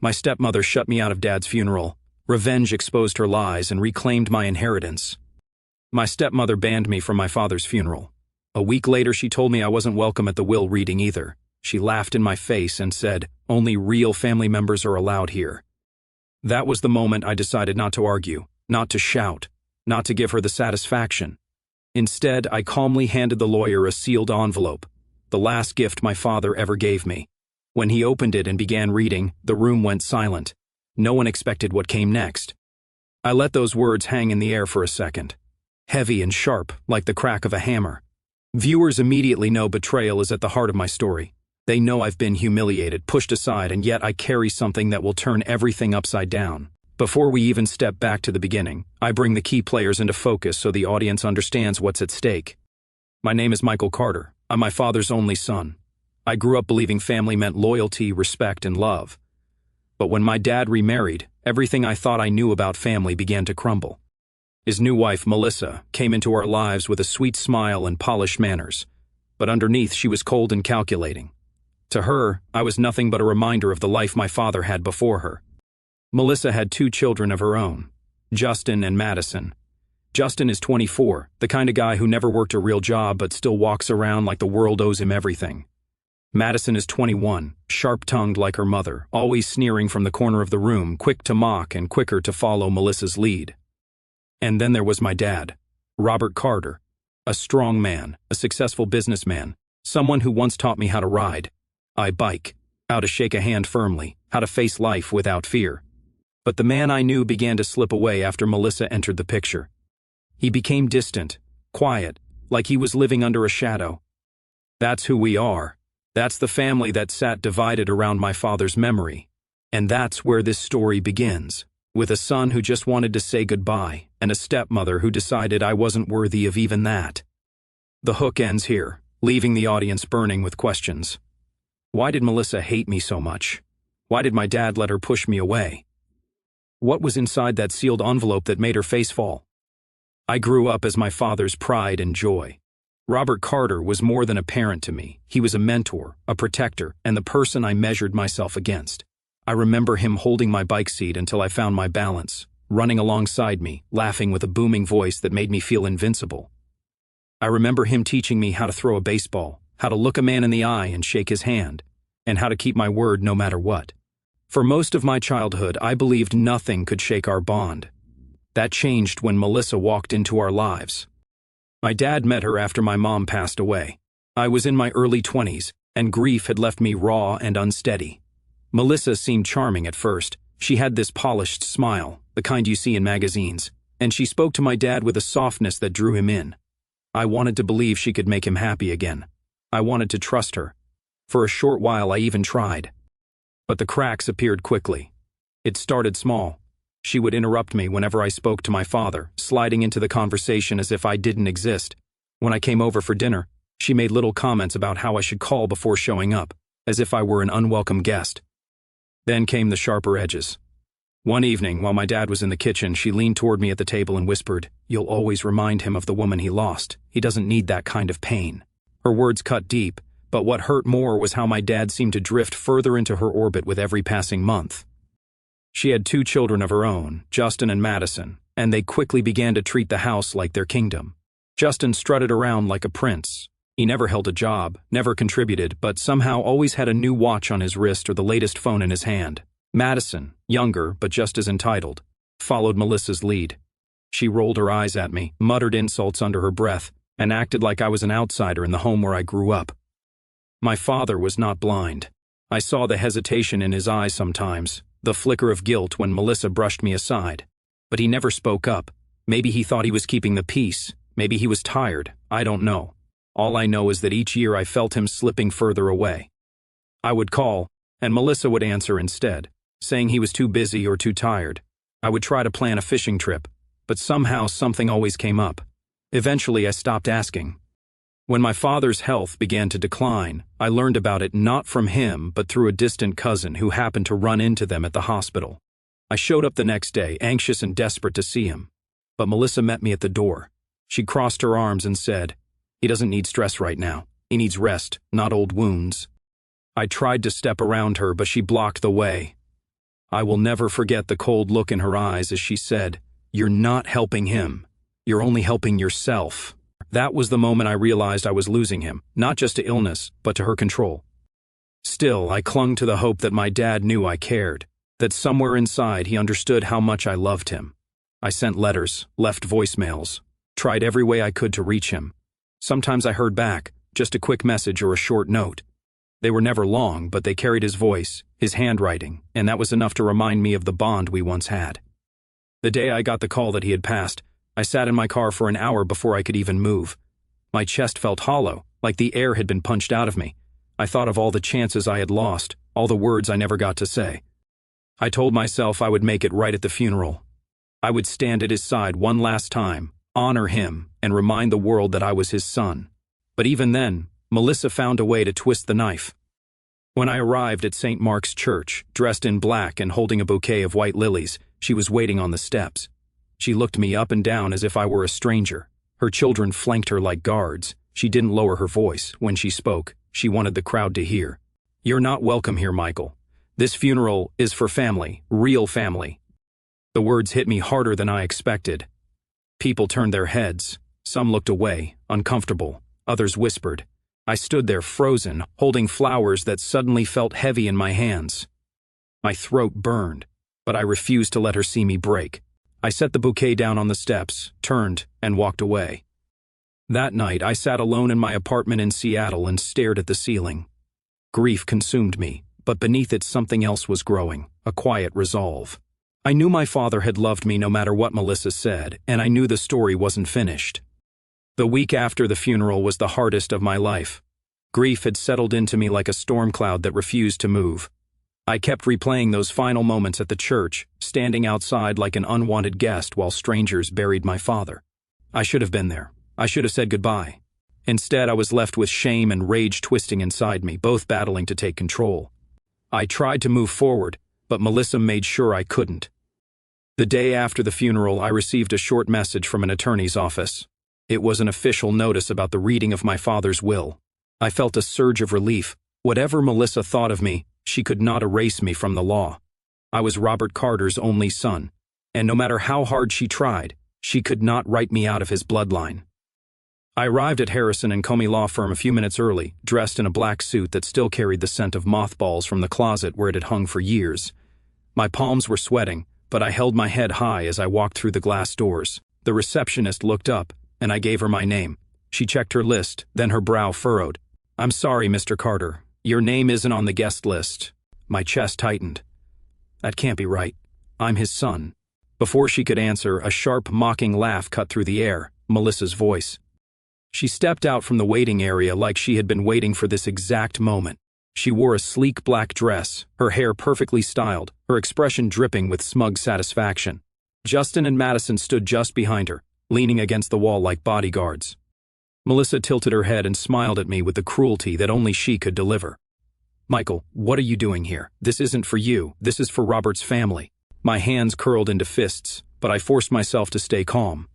My stepmother shut me out of Dad's funeral. Revenge exposed her lies and reclaimed my inheritance. My stepmother banned me from my father's funeral. A week later, she told me I wasn't welcome at the will reading either. She laughed in my face and said, "Only real family members are allowed here." That was the moment I decided not to argue, not to shout, not to give her the satisfaction. Instead, I calmly handed the lawyer a sealed envelope, the last gift my father ever gave me. When he opened it and began reading, the room went silent. No one expected what came next. I let those words hang in the air for a second, heavy and sharp, like the crack of a hammer. Viewers immediately know betrayal is at the heart of my story. They know I've been humiliated, pushed aside, and yet I carry something that will turn everything upside down. Before we even step back to the beginning, I bring the key players into focus so the audience understands what's at stake. My name is Michael Carter. I'm my father's only son. I grew up believing family meant loyalty, respect, and love. But when my dad remarried, everything I thought I knew about family began to crumble. His new wife, Melissa, came into our lives with a sweet smile and polished manners, but underneath she was cold and calculating. To her, I was nothing but a reminder of the life my father had before her. Melissa had 2 children of her own, Justin and Madison. Justin is 24, the kind of guy who never worked a real job but still walks around like the world owes him everything. Madison is 21, sharp-tongued like her mother, always sneering from the corner of the room, quick to mock and quicker to follow Melissa's lead. And then there was my dad, Robert Carter, a strong man, a successful businessman, someone who once taught me how to ride, bike, how to shake a hand firmly, how to face life without fear. But the man I knew began to slip away after Melissa entered the picture. He became distant, quiet, like he was living under a shadow. That's who we are. That's the family that sat divided around my father's memory. And that's where this story begins, with a son who just wanted to say goodbye, and a stepmother who decided I wasn't worthy of even that. The hook ends here, leaving the audience burning with questions. Why did Melissa hate me so much? Why did my dad let her push me away? What was inside that sealed envelope that made her face fall? I grew up as my father's pride and joy. Robert Carter was more than a parent to me. He was a mentor, a protector, and the person I measured myself against. I remember him holding my bike seat until I found my balance, running alongside me, laughing with a booming voice that made me feel invincible. I remember him teaching me how to throw a baseball, how to look a man in the eye and shake his hand, and how to keep my word no matter what. For most of my childhood, I believed nothing could shake our bond. That changed when Melissa walked into our lives. My dad met her after my mom passed away. I was in my early 20s, and grief had left me raw and unsteady. Melissa seemed charming at first. She had this polished smile, the kind you see in magazines, and she spoke to my dad with a softness that drew him in. I wanted to believe she could make him happy again. I wanted to trust her. For a short while, I even tried. But the cracks appeared quickly. It started small. She would interrupt me whenever I spoke to my father, sliding into the conversation as if I didn't exist. When I came over for dinner, she made little comments about how I should call before showing up, as if I were an unwelcome guest. Then came the sharper edges. One evening, while my dad was in the kitchen, she leaned toward me at the table and whispered, "You'll always remind him of the woman he lost. He doesn't need that kind of pain." Her words cut deep, but what hurt more was how my dad seemed to drift further into her orbit with every passing month. She had 2 children of her own, Justin and Madison, and they quickly began to treat the house like their kingdom. Justin strutted around like a prince. He never held a job, never contributed, but somehow always had a new watch on his wrist or the latest phone in his hand. Madison, younger but just as entitled, followed Melissa's lead. She rolled her eyes at me, muttered insults under her breath, and acted like I was an outsider in the home where I grew up. My father was not blind. I saw the hesitation in his eyes sometimes, the flicker of guilt when Melissa brushed me aside. But he never spoke up. Maybe he thought he was keeping the peace. Maybe he was tired. I don't know. All I know is that each year I felt him slipping further away. I would call, and Melissa would answer instead, saying he was too busy or too tired. I would try to plan a fishing trip, but somehow something always came up. Eventually I stopped asking. When my father's health began to decline, I learned about it not from him but through a distant cousin who happened to run into them at the hospital. I showed up the next day, anxious and desperate to see him. But Melissa met me at the door. She crossed her arms and said, "He doesn't need stress right now. He needs rest, not old wounds." I tried to step around her, but she blocked the way. I will never forget the cold look in her eyes as she said, "You're not helping him. You're only helping yourself." That was the moment I realized I was losing him, not just to illness, but to her control. Still, I clung to the hope that my dad knew I cared, that somewhere inside he understood how much I loved him. I sent letters, left voicemails, tried every way I could to reach him. Sometimes I heard back, just a quick message or a short note. They were never long, but they carried his voice, his handwriting, and that was enough to remind me of the bond we once had. The day I got the call that he had passed, I sat in my car for an hour before I could even move. My chest felt hollow, like the air had been punched out of me. I thought of all the chances I had lost, all the words I never got to say. I told myself I would make it right at the funeral. I would stand at his side one last time, honor him, and remind the world that I was his son. But even then, Melissa found a way to twist the knife. When I arrived at St. Mark's Church, dressed in black and holding a bouquet of white lilies, she was waiting on the steps. She looked me up and down as if I were a stranger. Her children flanked her like guards. She didn't lower her voice. When she spoke, she wanted the crowd to hear. "You're not welcome here, Michael. This funeral is for family, real family." The words hit me harder than I expected. People turned their heads. Some looked away, uncomfortable. Others whispered. I stood there frozen, holding flowers that suddenly felt heavy in my hands. My throat burned, but I refused to let her see me break. I set the bouquet down on the steps, turned, and walked away. That night, I sat alone in my apartment in Seattle and stared at the ceiling. Grief consumed me, but beneath it something else was growing, a quiet resolve. I knew my father had loved me no matter what Melissa said, and I knew the story wasn't finished. The week after the funeral was the hardest of my life. Grief had settled into me like a storm cloud that refused to move. I kept replaying those final moments at the church, standing outside like an unwanted guest while strangers buried my father. I should have been there. I should have said goodbye. Instead, I was left with shame and rage twisting inside me, both battling to take control. I tried to move forward, but Melissa made sure I couldn't. The day after the funeral, I received a short message from an attorney's office. It was an official notice about the reading of my father's will. I felt a surge of relief. Whatever Melissa thought of me, she could not erase me from the law. I was Robert Carter's only son, and no matter how hard she tried, she could not write me out of his bloodline. I arrived at Harrison and Comey Law Firm a few minutes early, dressed in a black suit that still carried the scent of mothballs from the closet where it had hung for years. My palms were sweating, but I held my head high as I walked through the glass doors. The receptionist looked up, and I gave her my name. She checked her list, then her brow furrowed. "I'm sorry, Mr. Carter. Your name isn't on the guest list." My chest tightened. That can't be right. I'm his son. Before she could answer, a sharp, mocking laugh cut through the air, Melissa's voice. She stepped out from the waiting area like she had been waiting for this exact moment. She wore a sleek black dress, her hair perfectly styled, her expression dripping with smug satisfaction. Justin and Madison stood just behind her, leaning against the wall like bodyguards. Melissa tilted her head and smiled at me with the cruelty that only she could deliver. "Michael, what are you doing here? This isn't for you. This is for Robert's family." My hands curled into fists, but I forced myself to stay calm.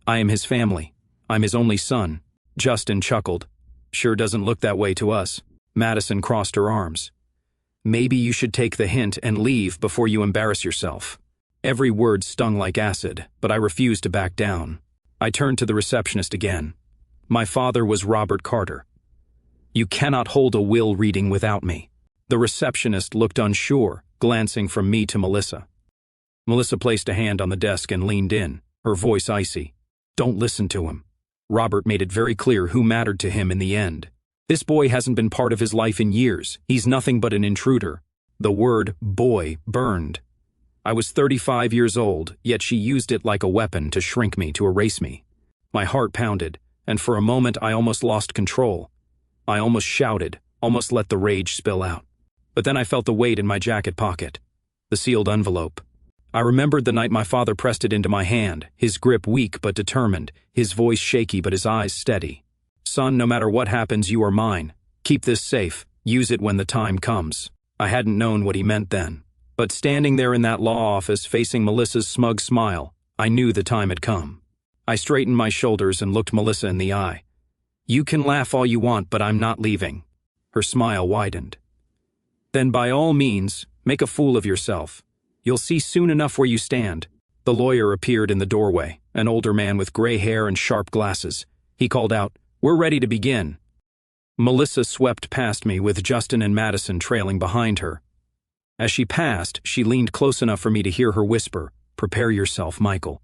"I am his family. I'm his only son." Justin chuckled. "Sure doesn't look that way to us." Madison crossed her arms. "Maybe you should take the hint and leave before you embarrass yourself." Every word stung like acid, but I refused to back down. I turned to the receptionist again. "My father was Robert Carter. You cannot hold a will reading without me." The receptionist looked unsure, glancing from me to Melissa. Melissa placed a hand on the desk and leaned in, her voice icy. "Don't listen to him. Robert made it very clear who mattered to him in the end. This boy hasn't been part of his life in years. He's nothing but an intruder." The word boy burned. I was 35 years old, yet she used it like a weapon to shrink me, to erase me. My heart pounded, and for a moment I almost lost control. I almost shouted, almost let the rage spill out. But then I felt the weight in my jacket pocket, the sealed envelope. I remembered the night my father pressed it into my hand, his grip weak but determined, his voice shaky but his eyes steady. "Son, no matter what happens, you are mine. Keep this safe. Use it when the time comes." I hadn't known what he meant then. But standing there in that law office facing Melissa's smug smile, I knew the time had come. I straightened my shoulders and looked Melissa in the eye. "You can laugh all you want, but I'm not leaving." Her smile widened. "Then by all means, make a fool of yourself. You'll see soon enough where you stand." The lawyer appeared in the doorway, an older man with gray hair and sharp glasses. He called out, "We're ready to begin." Melissa swept past me with Justin and Madison trailing behind her. As she passed, she leaned close enough for me to hear her whisper, "Prepare yourself, Michael.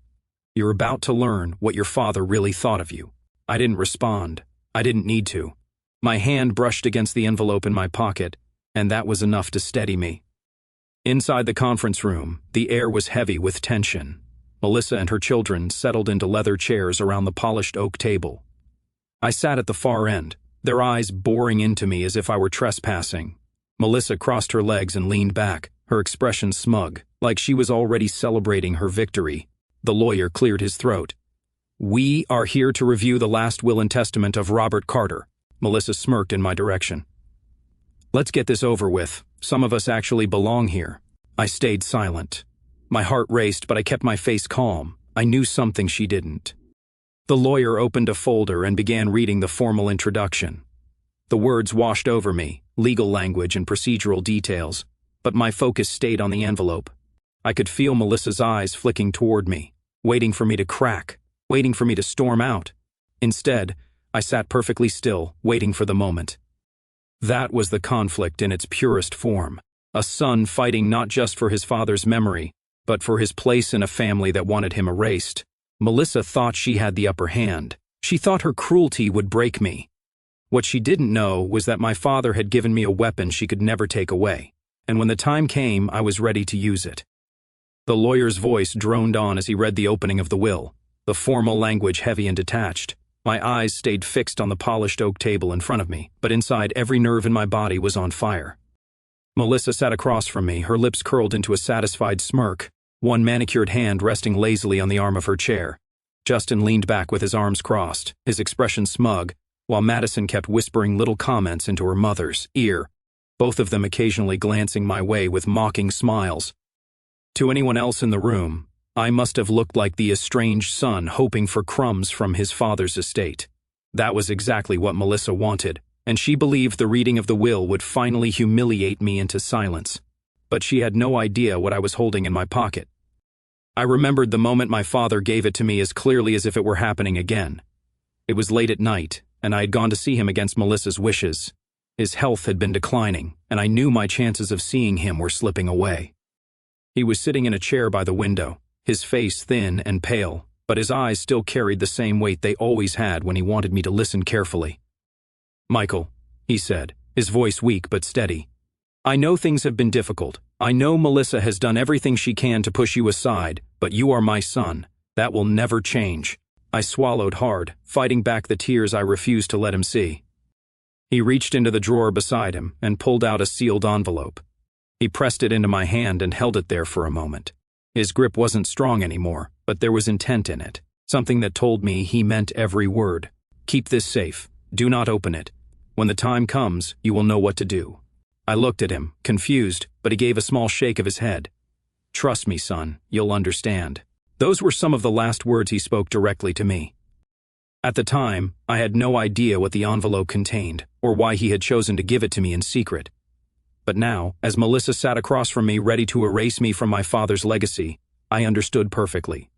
You're about to learn what your father really thought of you." I didn't respond. I didn't need to. My hand brushed against the envelope in my pocket, and that was enough to steady me. Inside the conference room, the air was heavy with tension. Melissa and her children settled into leather chairs around the polished oak table. I sat at the far end, their eyes boring into me as if I were trespassing. Melissa crossed her legs and leaned back, her expression smug, like she was already celebrating her victory. The lawyer cleared his throat. "We are here to review the last will and testament of Robert Carter." Melissa smirked in my direction. "Let's get this over with. Some of us actually belong here." I stayed silent. My heart raced, but I kept my face calm. I knew something she didn't. The lawyer opened a folder and began reading the formal introduction. The words washed over me, legal language and procedural details, but my focus stayed on the envelope. I could feel Melissa's eyes flicking toward me, waiting for me to crack, waiting for me to storm out. Instead, I sat perfectly still, waiting for the moment. That was the conflict in its purest form. A son fighting not just for his father's memory, but for his place in a family that wanted him erased. Melissa thought she had the upper hand. She thought her cruelty would break me. What she didn't know was that my father had given me a weapon she could never take away, and when the time came, I was ready to use it. The lawyer's voice droned on as he read the opening of the will, the formal language heavy and detached. My eyes stayed fixed on the polished oak table in front of me, but inside every nerve in my body was on fire. Melissa sat across from me, her lips curled into a satisfied smirk, one manicured hand resting lazily on the arm of her chair. Justin leaned back with his arms crossed, his expression smug, while Madison kept whispering little comments into her mother's ear, both of them occasionally glancing my way with mocking smiles. To anyone else in the room, I must have looked like the estranged son hoping for crumbs from his father's estate. That was exactly what Melissa wanted, and she believed the reading of the will would finally humiliate me into silence. But she had no idea what I was holding in my pocket. I remembered the moment my father gave it to me as clearly as if it were happening again. It was late at night, and I had gone to see him against Melissa's wishes. His health had been declining, and I knew my chances of seeing him were slipping away. He was sitting in a chair by the window, his face thin and pale, but his eyes still carried the same weight they always had when he wanted me to listen carefully. "Michael," he said, his voice weak but steady. "I know things have been difficult. I know Melissa has done everything she can to push you aside, but you are my son. That will never change." I swallowed hard, fighting back the tears I refused to let him see. He reached into the drawer beside him and pulled out a sealed envelope. He pressed it into my hand and held it there for a moment. His grip wasn't strong anymore, but there was intent in it, something that told me he meant every word. "Keep this safe. Do not open it. When the time comes, you will know what to do." I looked at him, confused, but he gave a small shake of his head. "Trust me, son, you'll understand." Those were some of the last words he spoke directly to me. At the time, I had no idea what the envelope contained, or why he had chosen to give it to me in secret. But now, as Melissa sat across from me ready to erase me from my father's legacy, I understood perfectly.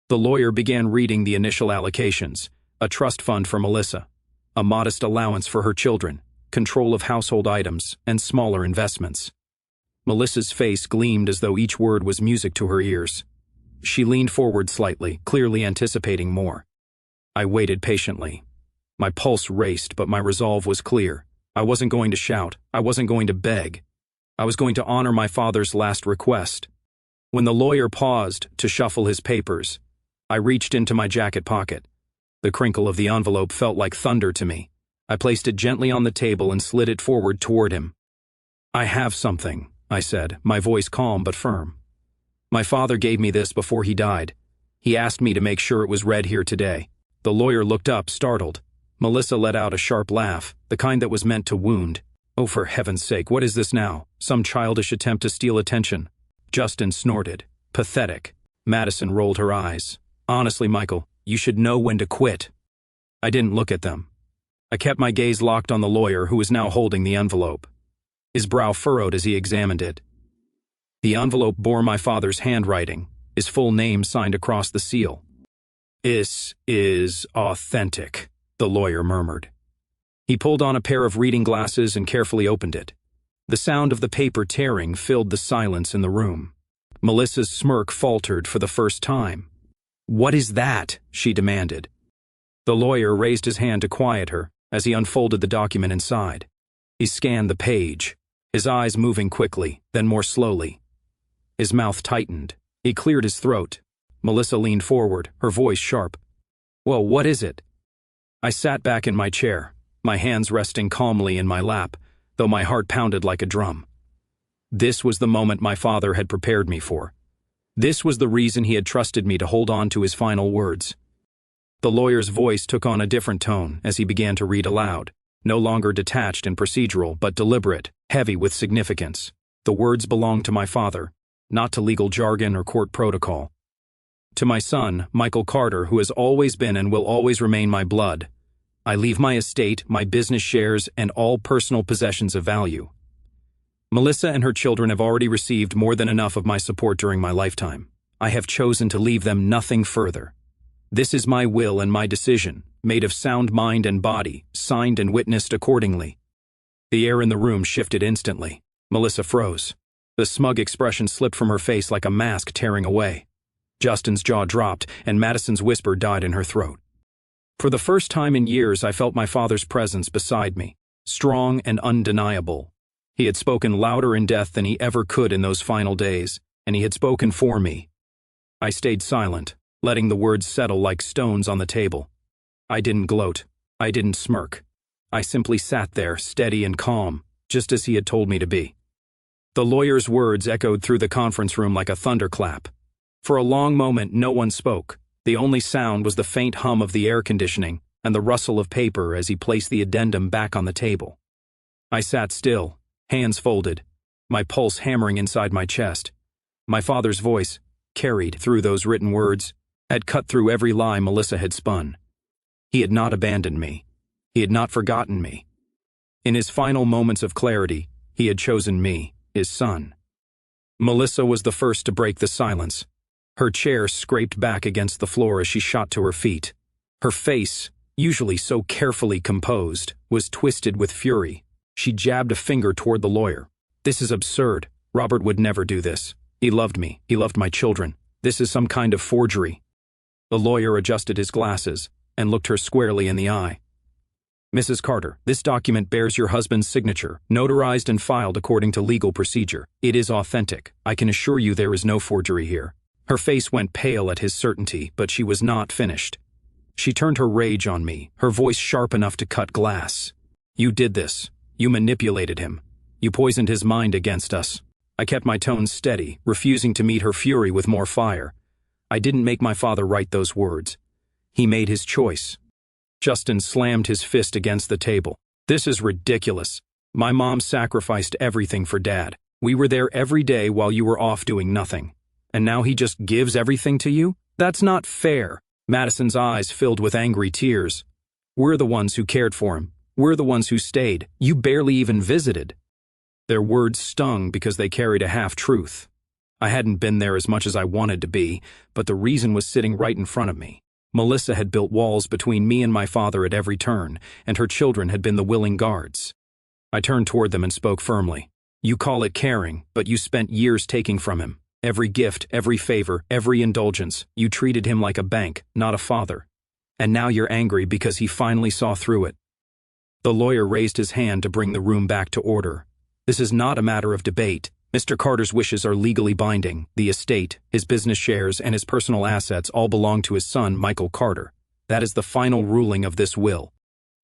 The lawyer began reading the initial allocations: a trust fund for Melissa, a modest allowance for her children, control of household items, and smaller investments. Melissa's face gleamed as though each word was music to her ears. She leaned forward slightly, clearly anticipating more. I waited patiently. My pulse raced, but my resolve was clear. I wasn't going to shout. I wasn't going to beg. I was going to honor my father's last request. When the lawyer paused to shuffle his papers, I reached into my jacket pocket. The crinkle of the envelope felt like thunder to me. I placed it gently on the table and slid it forward toward him. "I have something," I said, my voice calm but firm. "My father gave me this before he died. He asked me to make sure it was read here today." The lawyer looked up, startled. Melissa let out a sharp laugh, the kind that was meant to wound. "Oh, for heaven's sake, what is this now? Some childish attempt to steal attention?" Justin snorted. "Pathetic." Madison rolled her eyes. "Honestly, Michael, you should know when to quit." I didn't look at them. I kept my gaze locked on the lawyer, who was now holding the envelope. His brow furrowed as he examined it. The envelope bore my father's handwriting, his full name signed across the seal. "This is authentic," the lawyer murmured. He pulled on a pair of reading glasses and carefully opened it. The sound of the paper tearing filled the silence in the room. Melissa's smirk faltered for the first time. "What is that?" she demanded. The lawyer raised his hand to quiet her as he unfolded the document inside. He scanned the page, his eyes moving quickly, then more slowly. His mouth tightened. He cleared his throat. Melissa leaned forward, her voice sharp. "Well, what is it?" I sat back in my chair, my hands resting calmly in my lap, though my heart pounded like a drum. This was the moment my father had prepared me for. This was the reason he had trusted me to hold on to his final words. The lawyer's voice took on a different tone as he began to read aloud, no longer detached and procedural, but deliberate, heavy with significance. The words belonged to my father, not to legal jargon or court protocol. To my son, Michael Carter, who has always been and will always remain my blood, I leave my estate, my business shares, and all personal possessions of value. Melissa and her children have already received more than enough of my support during my lifetime. I have chosen to leave them nothing further. This is my will and my decision, made of sound mind and body, signed and witnessed accordingly. The air in the room shifted instantly. Melissa froze. The smug expression slipped from her face like a mask tearing away. Justin's jaw dropped, and Madison's whisper died in her throat. For the first time in years, I felt my father's presence beside me, strong and undeniable. He had spoken louder in death than he ever could in those final days, and he had spoken for me. I stayed silent, letting the words settle like stones on the table. I didn't gloat. I didn't smirk. I simply sat there, steady and calm, just as he had told me to be. The lawyer's words echoed through the conference room like a thunderclap. For a long moment, no one spoke. The only sound was the faint hum of the air conditioning and the rustle of paper as he placed the addendum back on the table. I sat still, hands folded, my pulse hammering inside my chest. My father's voice, carried through those written words, had cut through every lie Melissa had spun. He had not abandoned me. He had not forgotten me. In his final moments of clarity, he had chosen me, his son. Melissa was the first to break the silence. Her chair scraped back against the floor as she shot to her feet. Her face, usually so carefully composed, was twisted with fury. She jabbed a finger toward the lawyer. "This is absurd. Robert would never do this. He loved me. He loved my children. This is some kind of forgery." The lawyer adjusted his glasses and looked her squarely in the eye. "Mrs. Carter, this document bears your husband's signature, notarized and filed according to legal procedure. It is authentic. I can assure you there is no forgery here." Her face went pale at his certainty, but she was not finished. She turned her rage on me, her voice sharp enough to cut glass. "You did this. You manipulated him. You poisoned his mind against us." I kept my tone steady, refusing to meet her fury with more fire. I didn't make my father write those words. He made his choice. Justin slammed his fist against the table. "This is ridiculous. My mom sacrificed everything for Dad. We were there every day while you were off doing nothing. And now he just gives everything to you? That's not fair." Madison's eyes filled with angry tears. "We're the ones who cared for him. We're the ones who stayed. You barely even visited." Their words stung because they carried a half-truth. I hadn't been there as much as I wanted to be, but the reason was sitting right in front of me. Melissa had built walls between me and my father at every turn, and her children had been the willing guards. I turned toward them and spoke firmly. "You call it caring, but you spent years taking from him. Every gift, every favor, every indulgence. You treated him like a bank, not a father. And now you're angry because he finally saw through it." The lawyer raised his hand to bring the room back to order. "This is not a matter of debate. Mr. Carter's wishes are legally binding. The estate, his business shares, and his personal assets all belong to his son, Michael Carter. That is the final ruling of this will."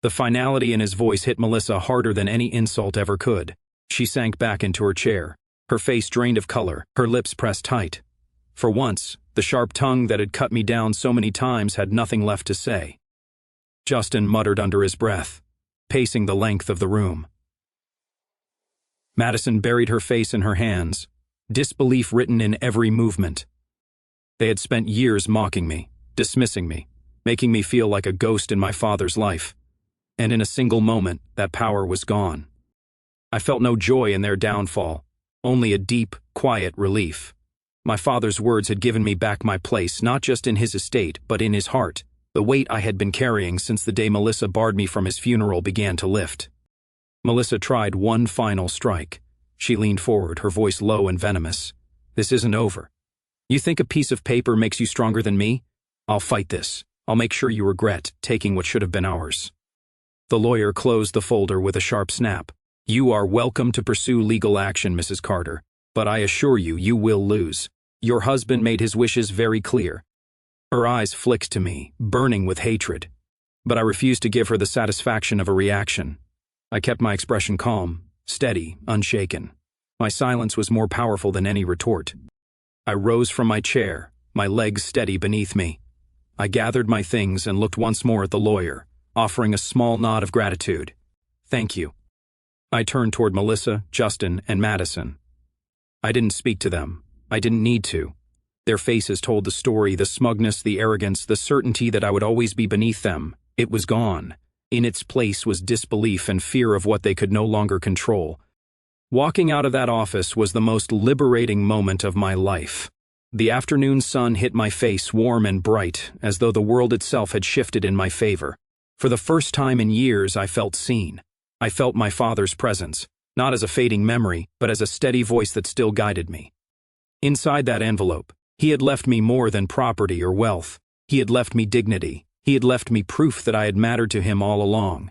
The finality in his voice hit Melissa harder than any insult ever could. She sank back into her chair, her face drained of color, her lips pressed tight. For once, the sharp tongue that had cut me down so many times had nothing left to say. Justin muttered under his breath, pacing the length of the room. Madison buried her face in her hands, disbelief written in every movement. They had spent years mocking me, dismissing me, making me feel like a ghost in my father's life. And in a single moment, that power was gone. I felt no joy in their downfall, only a deep, quiet relief. My father's words had given me back my place, not just in his estate, but in his heart. The weight I had been carrying since the day Melissa barred me from his funeral began to lift. Melissa tried one final strike. She leaned forward, her voice low and venomous. "This isn't over. You think a piece of paper makes you stronger than me? I'll fight this. I'll make sure you regret taking what should have been ours." The lawyer closed the folder with a sharp snap. "You are welcome to pursue legal action, Mrs. Carter, but I assure you, you will lose. Your husband made his wishes very clear." Her eyes flicked to me, burning with hatred. But I refused to give her the satisfaction of a reaction. I kept my expression calm, steady, unshaken. My silence was more powerful than any retort. I rose from my chair, my legs steady beneath me. I gathered my things and looked once more at the lawyer, offering a small nod of gratitude. "Thank you." I turned toward Melissa, Justin, and Madison. I didn't speak to them. I didn't need to. Their faces told the story, the smugness, the arrogance, the certainty that I would always be beneath them. It was gone. In its place was disbelief and fear of what they could no longer control. Walking out of that office was the most liberating moment of my life. The afternoon sun hit my face warm and bright, as though the world itself had shifted in my favor. For the first time in years, I felt seen. I felt my father's presence, not as a fading memory, but as a steady voice that still guided me. Inside that envelope, he had left me more than property or wealth. He had left me dignity. He had left me proof that I had mattered to him all along.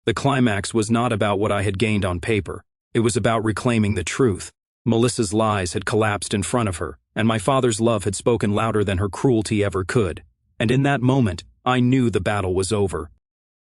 The climax was not about what I had gained on paper. It was about reclaiming the truth. Melissa's lies had collapsed in front of her, and my father's love had spoken louder than her cruelty ever could. And in that moment, I knew the battle was over.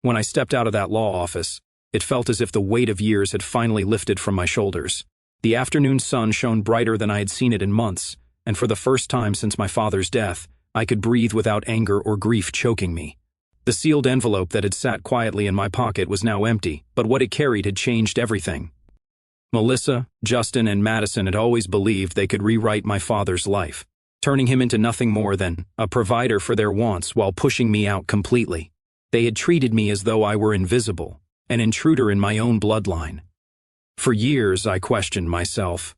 When I stepped out of that law office, it felt as if the weight of years had finally lifted from my shoulders. The afternoon sun shone brighter than I had seen it in months, and for the first time since my father's death, I could breathe without anger or grief choking me. The sealed envelope that had sat quietly in my pocket was now empty, but what it carried had changed everything. Melissa, Justin, and Madison had always believed they could rewrite my father's life, turning him into nothing more than a provider for their wants while pushing me out completely. They had treated me as though I were invisible, an intruder in my own bloodline. For years, I questioned myself.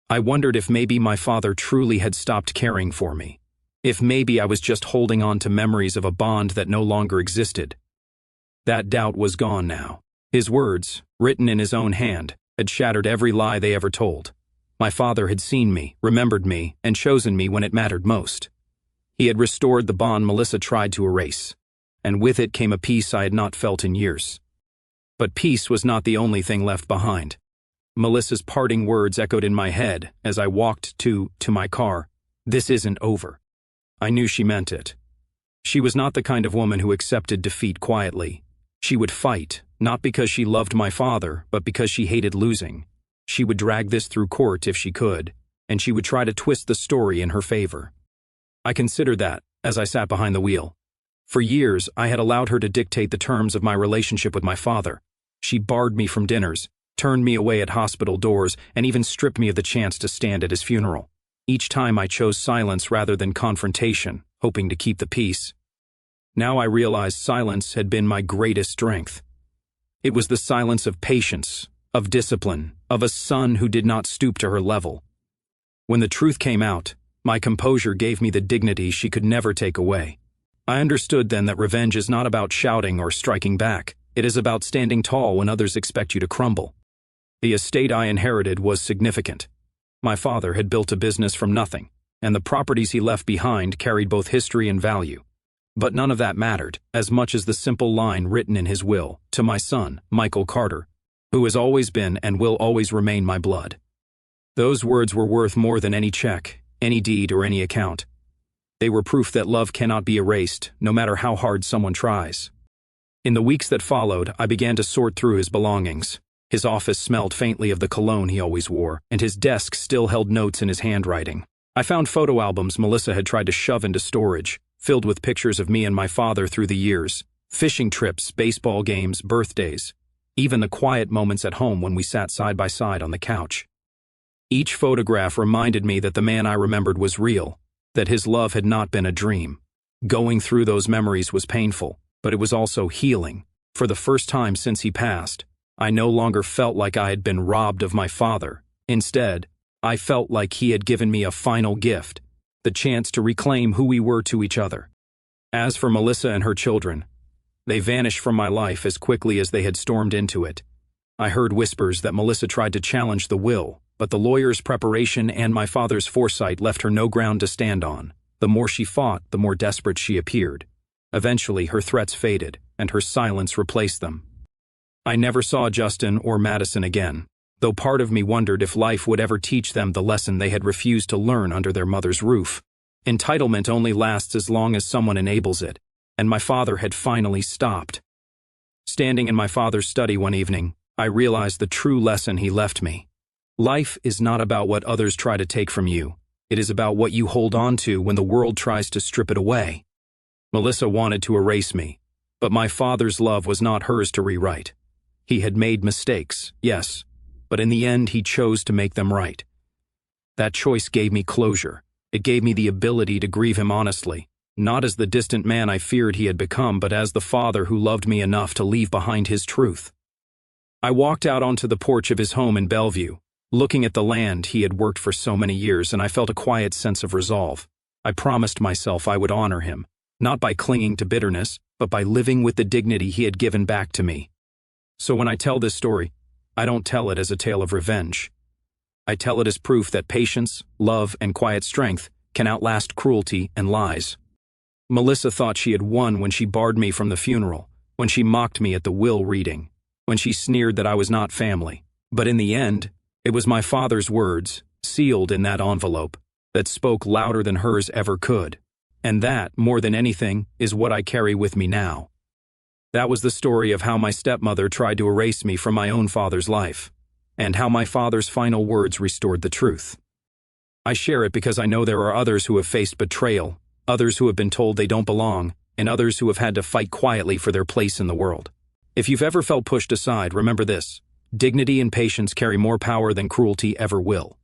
I wondered if maybe my father truly had stopped caring for me. If maybe I was just holding on to memories of a bond that no longer existed. That doubt was gone now. His words, written in his own hand, had shattered every lie they ever told. My father had seen me, remembered me, and chosen me when it mattered most. He had restored the bond Melissa tried to erase, and with it came a peace I had not felt in years. But peace was not the only thing left behind. Melissa's parting words echoed in my head as I walked to my car. "This isn't over." I knew she meant it. She was not the kind of woman who accepted defeat quietly. She would fight, not because she loved my father, but because she hated losing. She would drag this through court if she could, and she would try to twist the story in her favor. I considered that as I sat behind the wheel. For years, I had allowed her to dictate the terms of my relationship with my father. She barred me from dinners, turned me away at hospital doors, and even stripped me of the chance to stand at his funeral. Each time I chose silence rather than confrontation, hoping to keep the peace. Now I realized silence had been my greatest strength. It was the silence of patience, of discipline, of a son who did not stoop to her level. When the truth came out, my composure gave me the dignity she could never take away. I understood then that revenge is not about shouting or striking back. It is about standing tall when others expect you to crumble. The estate I inherited was significant. My father had built a business from nothing, and the properties he left behind carried both history and value. But none of that mattered, as much as the simple line written in his will, to my son, Michael Carter, who has always been and will always remain my blood. Those words were worth more than any check, any deed, or any account. They were proof that love cannot be erased, no matter how hard someone tries. In the weeks that followed, I began to sort through his belongings. His office smelled faintly of the cologne he always wore, and his desk still held notes in his handwriting. I found photo albums Melissa had tried to shove into storage, filled with pictures of me and my father through the years, fishing trips, baseball games, birthdays, even the quiet moments at home when we sat side by side on the couch. Each photograph reminded me that the man I remembered was real, that his love had not been a dream. Going through those memories was painful, but it was also healing. For the first time since he passed, I no longer felt like I had been robbed of my father. Instead, I felt like he had given me a final gift, the chance to reclaim who we were to each other. As for Melissa and her children, they vanished from my life as quickly as they had stormed into it. I heard whispers that Melissa tried to challenge the will, but the lawyer's preparation and my father's foresight left her no ground to stand on. The more she fought, the more desperate she appeared. Eventually, her threats faded, and her silence replaced them. I never saw Justin or Madison again, though part of me wondered if life would ever teach them the lesson they had refused to learn under their mother's roof. Entitlement only lasts as long as someone enables it, and my father had finally stopped. Standing in my father's study one evening, I realized the true lesson he left me. Life is not about what others try to take from you. It is about what you hold on to when the world tries to strip it away. Melissa wanted to erase me, but my father's love was not hers to rewrite. He had made mistakes, yes, but in the end he chose to make them right. That choice gave me closure. It gave me the ability to grieve him honestly, not as the distant man I feared he had become, but as the father who loved me enough to leave behind his truth. I walked out onto the porch of his home in Bellevue, looking at the land he had worked for so many years, and I felt a quiet sense of resolve. I promised myself I would honor him, not by clinging to bitterness, but by living with the dignity he had given back to me. So when I tell this story, I don't tell it as a tale of revenge. I tell it as proof that patience, love, and quiet strength can outlast cruelty and lies. Melissa thought she had won when she barred me from the funeral, when she mocked me at the will reading, when she sneered that I was not family. But in the end, it was my father's words, sealed in that envelope, that spoke louder than hers ever could. And that, more than anything, is what I carry with me now. That was the story of how my stepmother tried to erase me from my own father's life, and how my father's final words restored the truth. I share it because I know there are others who have faced betrayal, others who have been told they don't belong, and others who have had to fight quietly for their place in the world. If you've ever felt pushed aside, remember this: dignity and patience carry more power than cruelty ever will.